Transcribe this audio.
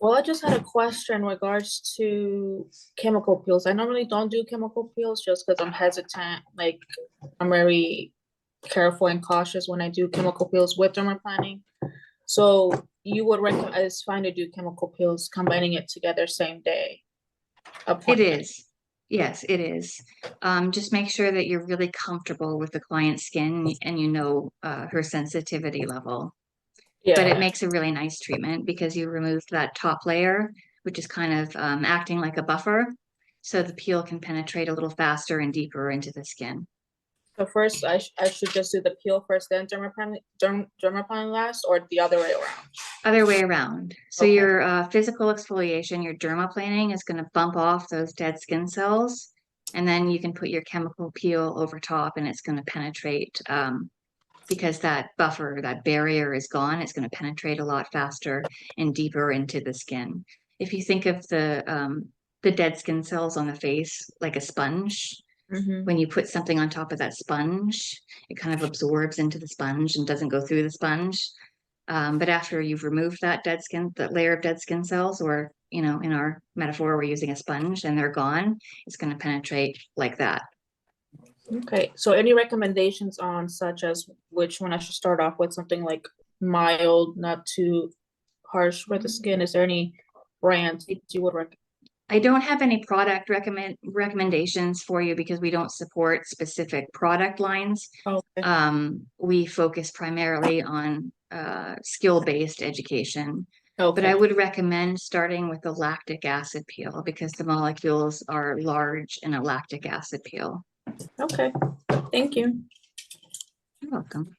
Well, I just had a question in regards to chemical peels. I normally don't do chemical peels just because I'm hesitant. Like, I'm very careful and cautious when I do chemical peels with dermaplaning. So you would recommend it's fine to do chemical peels, combining it together same day It appointment. is. Yes, it is. Just make sure that you're really comfortable with the client's skin and you know her sensitivity level. But it Yeah. makes a really nice treatment because you removed that top layer, which is kind of acting like a buffer. So the peel can penetrate a little faster and deeper into the skin. So first, I should just do the peel first, then dermaplaning last, or the other way around. Other way around. So Okay. your physical exfoliation, your dermaplaning is going to bump off those dead skin cells. And then you can put your chemical peel over top and it's going to penetrate because that buffer, that barrier is gone. It's going to penetrate a lot faster and deeper into the skin. If you think of the dead skin cells on the face like a sponge, Mm-hmm. when you put something on top of that sponge, it kind of absorbs into the sponge and doesn't go through the sponge. But after you've removed that dead skin, that layer of dead skin cells, or in our metaphor, we're using a sponge and they're gone, it's going to penetrate like that. Okay, so any recommendations on such as which one I should start off with, something like mild, not too harsh for the skin? Is there any brands you would recommend? I don't have any product recommendations for you because we don't support specific product lines. Okay, We focus primarily on skill-based education. But I okay, would recommend starting with the lactic acid peel because the molecules are large in a lactic acid peel. okay. Thank you. You're welcome.